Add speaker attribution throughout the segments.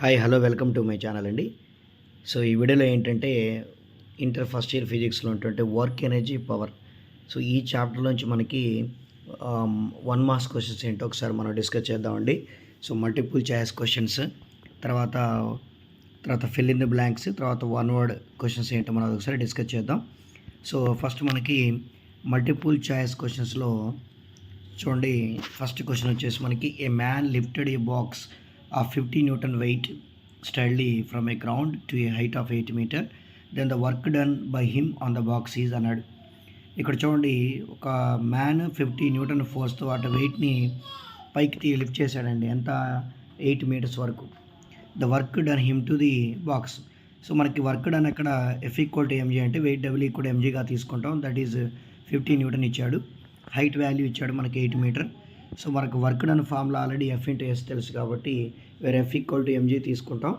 Speaker 1: Hi hello welcome to my channel అండి. So ఈ వీడియోలో ఏంటంటే ఇంటర్ ఫస్ట్ ఇయర్ ఫిజిక్స్లో ఉంటుంటే వర్క్ ఎనర్జీ పవర్. సో ఈ చాప్టర్లోంచి మనకి 1 మార్క్స్ క్వశ్చన్స్ ఏంటో ఒకసారి మనం డిస్కస్ చేద్దామండి. సో మల్టిపుల్ చాయిస్ క్వశ్చన్స్, తర్వాత తర్వాత ఫిల్ ఇన్ ద బ్లాంక్స్, తర్వాత వన్ వర్డ్ క్వశ్చన్స్ ఏంటో మనం ఒకసారి డిస్కస్ చేద్దాం. సో ఫస్ట్ మనకి మల్టిపుల్ చాయిస్ క్వశ్చన్స్లో చూడండి, ఫస్ట్ క్వశ్చన్ వచ్చేసి మనకి ఏ man lifted A box of 50 Newton weight steadily from a ground to a height of 8 meter, then the work done by him on the box is అన్నాడు. ఇక్కడ చూడండి, ఒక man 50 Newton ఫోర్స్తో అటు వెయిట్ని పైకి lift చేశాడండి. ఎంత? 8 మీటర్స్ వరకు. The work done him to the box. So మనకి వర్క్ డన్ అక్కడ F = mg అంటే వెయిట్ W కూడా mgగా తీసుకుంటాం. దట్ ఈజ్ 50 న్యూటన్ ఇచ్చాడు. హైట్ వాల్యూ ఇచ్చాడు మనకి 8 మీటర్. సో మనకు work done formula already F/S తెలుసు కాబట్టి వేరే F = mg తీసుకుంటాం.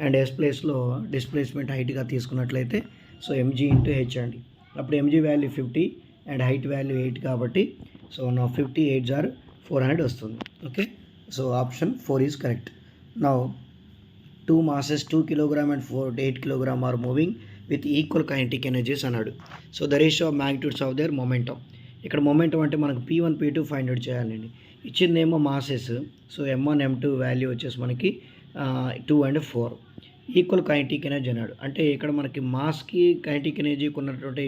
Speaker 1: అండ్ S ప్లేస్లో డిస్ప్లేస్మెంట్ హైట్గా తీసుకున్నట్లయితే సో mg × h అండి. అప్పుడు mg value 50 and height value 8 కాబట్టి సో నా 50 8s are 400 వస్తుంది. Okay, so option 4 is correct. Now 2 masses 2 kg and 8 kg are moving with equal kinetic energies అన్నాడు. So the ratio of magnitudes of their momentum. ఇక్కడ momentum అంటే మనకు P1 P2 find out చేయాలండి. ఇచ్చిందేమో masses. So M1 M2 value వచ్చేసి మనకి 2 and 4. Equal kinetic energy అన్నాడు. అంటే ఇక్కడ మనకి మాస్కి కైనెటిక్ ఎనర్జీకి ఉన్నటువంటి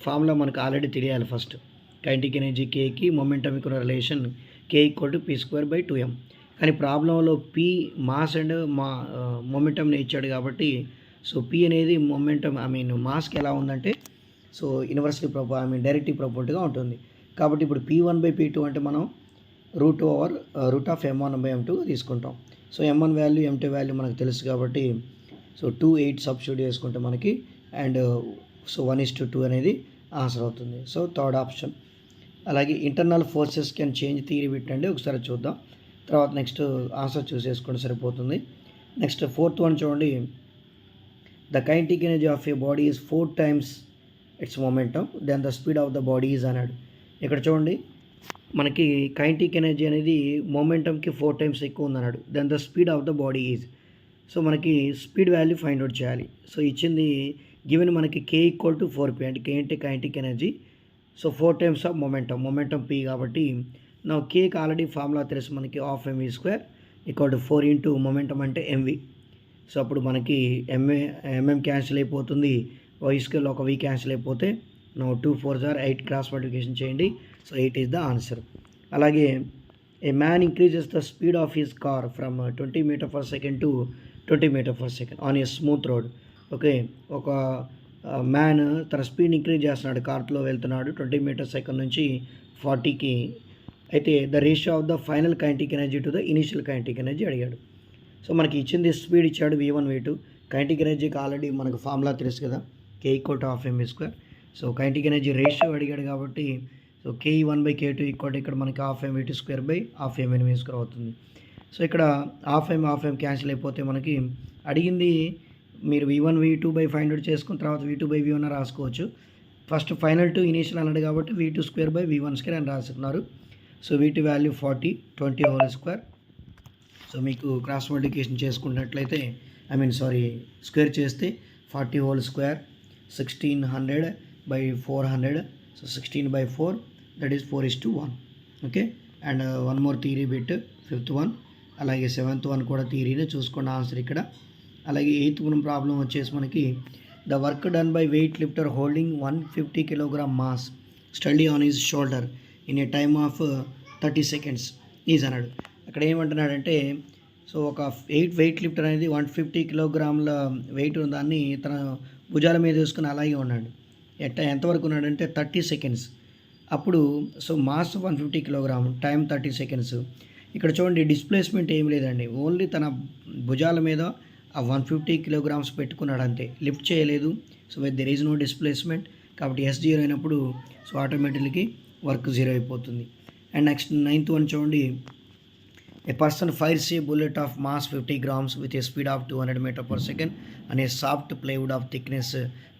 Speaker 1: ఫార్ములా మనకు ఆల్రెడీ తెలియాలి. ఫస్ట్ కైనెటిక్ ఎనర్జీ Kకి మొమెంటంకి ఉన్న రిలేషన్ K = P²/2m. కానీ ప్రాబ్లంలో P మాస్ అండ్ మొమెంటంని ఇచ్చాడు కాబట్టి సో P అనేది మొమెంటం మాస్కి ఎలా ఉందంటే సో ఇన్వర్స్లీ డైరెక్ట్లీ ప్రపోర్ట్గా ఉంటుంది. కాబట్టి ఇప్పుడు P1/P2 అంటే మనం రూట్ ఆఫ్ M1/M2 తీసుకుంటాం. So M1 value M2 value మనకు తెలుసు కాబట్టి సో 2 8 సబ్స్టిట్యూట్ చేసుకుంటే మనకి అండ్ సో 1:2 అనేది ఆన్సర్ అవుతుంది. So third option. అలాగే internal forces can change theory పెట్టండి, ఒకసారి చూద్దాం. తర్వాత నెక్స్ట్ ఆన్సర్ చూసేసుకుంటే సరిపోతుంది. నెక్స్ట్ ఫోర్త్ వన్ చూడండి, the kinetic energy of a body is 4 times its momentum then the speed of the body is అన్నాడు. ఇక్కడ చూడండి, మనకి కైనెటిక్ ఎనర్జీ అనేది మొమెంటంకి 4 times ఎక్కువ ఉందన్నాడు. Then the speed of the body is. So మనకి speed value find out చేయాలి. So ఇచ్చింది గివెన్ మనకి K = 4p అంటే K అంటే kinetic energy. So 4 times of momentum P కాబట్టి నా Kకి ఆల్రెడీ ఫార్ములా తెలుసు మనకి, ½ mv² = 4 × మొమెంటం అంటే mv. సో అప్పుడు మనకి mm క్యాన్సిల్ అయిపోతుంది, y² ఒక v క్యాన్సిల్ అయిపోతే 2 4s are 8 క్రాస్ మల్టిప్లికేషన్ చేయండి. So 8 is the answer. అలాగే a man increases the speed of his car from 20 m/s to 20 m/s on a smooth road. Okay, ఒక man తన speed increase చేస్తున్నాడు, కార్లో వెళ్తున్నాడు 20 m/s నుంచి 40కి. అయితే the ratio of the final kinetic energy to the initial kinetic energy అడిగాడు. So మనకి ఇచ్చింది స్పీడ్ ఇచ్చాడు V1 V2. కైనెటిక్ ఎనర్జీకి ఆల్రెడీ మనకు ఫార్ములా తెలుసు కదా, K = ½ mv². So kinetic energy ratio అడిగాడు కాబట్టి సో K1/K2 = ఇక్కడ మనకి ½ mv²/½ mv² అవుతుంది. సో ఇక్కడ ½ m క్యాన్సిల్ అయిపోతే మనకి అడిగింది మీరు V1 V2 ఫైండ్ అవుట్ చేసుకుని తర్వాత V2/V1 రాసుకోవచ్చు. ఫస్ట్ ఫైనల్ టు ఇనీషియల్ అన్నాడు కాబట్టి V2²/V1² అని రాసుకున్నారు. సో V2 వాల్యూ 40 20² సో మీకు క్రాస్ మల్టిప్లికేషన్ చేసుకున్నట్లయితే స్క్వేర్ చేస్తే 40² 1600/400. So 16/4 that is 4:1. Okay, and one more theory bit, 5th one. అలాగే 7th వన్ కూడా థియరీనే చూసుకోండి ఆన్సర్ ఇక్కడ. అలాగే 8th వన్ ప్రాబ్లం వచ్చేసి మనకి the work done by weight lifter holding 150 kg mass study on his shoulder in a time of 30 seconds is అన్నాడు. అక్కడ ఏమంటున్నాడంటే సో ఒక వెయిట్ లిఫ్టర్ అనేది 150 కిలోగ్రాముల వెయిట్ ఉన్న దాన్ని తన భుజాల మీద వేసుకుని అలాగే ఉన్నాడు. ఎంతవరకు ఉన్నాడంటే 30 seconds. అప్పుడు so mass 150 kg, time 30 seconds. ఇక్కడ చూడండి, డిస్ప్లేస్మెంట్ ఏం లేదండి, ఓన్లీ తన భుజాల మీద ఆ 150 kg పెట్టుకున్నాడు అంతే, లిఫ్ట్ చేయలేదు. So there is no displacement కాబట్టి S0 అయినప్పుడు సో ఆటోమేటిక్లీ వర్క్ 0 అయిపోతుంది. అండ్ నెక్స్ట్ 9th వన్ చూడండి, a person fires a bullet of mass 50 grams with a speed of 200 m/s on a soft plywood of thickness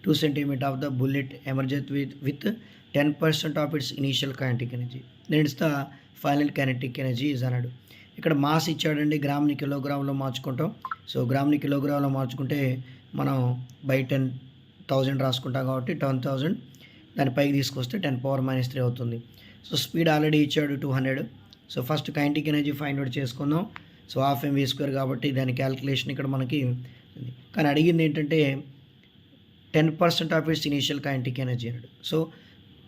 Speaker 1: 2 cm of the bullet emerges with 10% of its initial kinetic energy. Then it's the final kinetic energy is అన్నాడు. ఇక్కడ mass ఇచ్చాడండి, గ్రామ్ని కిలోగ్రామ్లో మార్చుకుంటాం. So గ్రామ్ని కిలోగ్రామ్లో మార్చుకుంటే మనం by 10,000 రాసుకుంటాం కాబట్టి 10,000 దాని పైకి తీసుకొస్తే 10⁻³ అవుతుంది. సో స్పీడ్ ఆల్రెడీ ఇచ్చాడు 200. So first kinetic energy find out చేసుకుందాం. సో హాఫ్ mv² కాబట్టి దాని క్యాలిక్యులేషన్ ఇక్కడ మనకి కానీ అడిగింది ఏంటంటే 10% of its initial kinetic energy అన్నాడు. సో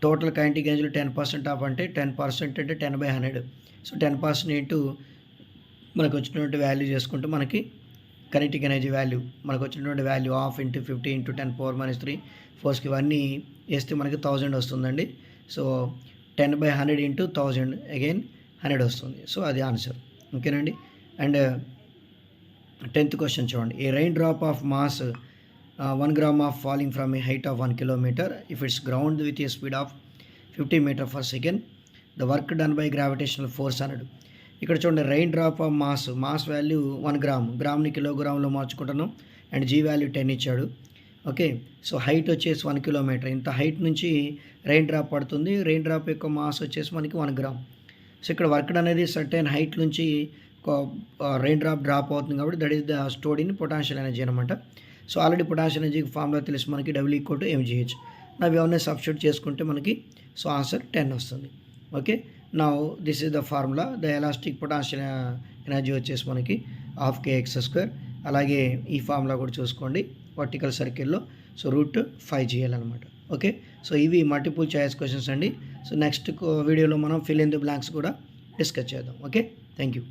Speaker 1: టోటల్ కైనెటిక్ ఎనర్జీలో 10% ఆఫ్ అంటే 10% అంటే 10/100. సో 10% ఇంటూ మనకు వచ్చినటువంటి వాల్యూ చేసుకుంటే మనకి కైనెటిక్ ఎనర్జీ వాల్యూ మనకు వచ్చినటువంటి వాల్యూ హాఫ్ ఇంటూ 50 ఇంటూ 10⁻³ ఫోర్స్కి ఇవన్నీ వేస్తే మనకి 1000 వస్తుందండి. సో 10/100 ఇంటూ 1000 అగైన్ 100 వస్తుంది. సో అది ఆన్సర్. ఓకేనండి. అండ్ 10th క్వశ్చన్ చూడండి. A rain drop of mass 1 gram of falling from a height of 1 kilometer if its ground with a speed of 50 meter/second the work done by gravitational force అన్నాడు. ఇక్కడ చూడండి, rain drop of mass value 1 gram, గ్రామ్ని కిలోగ్రామ్లో మార్చుకుంటున్నాం. And g value 10 ఇచ్చాడు. Okay, so height వచ్చేసి 1 kilometer. ఇంత height నుంచి రెయిన్ డ్రాప్ పడుతుంది. రెయిన్ డ్రాప్ యొక్క మాస్ వచ్చేసి మనకి 1 gram. సో ఇక్కడ వర్క్ అనేది సర్టెన్ హైట్ నుంచి రెయిన్ డ్రాప్ అవుతుంది కాబట్టి that is the stored in potential energy అనమాట. So already potential energy formula తెలిసి మనకి W=mgh. అవి ఏమన్నా సబ్స్టిట్యూట్ చేసుకుంటే మనకి సో ఆన్సర్ 10 వస్తుంది. Okay, now this is the formula. The elastic potential energy వచ్చేసి మనకి ½ kx². అలాగే ఈ ఫార్ములా కూడా చూసుకోండి వర్టికల్ సర్కిల్లో. సో √5gl అనమాట. ఓకే, సో ఇవి మల్టిపుల్ చాయిస్ క్వశ్చన్స్ అండి. సో నెక్స్ట్ వీడియోలో మనం ఫిల్ ఇన్ ది బ్లాంక్స్ కూడా డిస్కస్ చేద్దాం. Okay, thank you.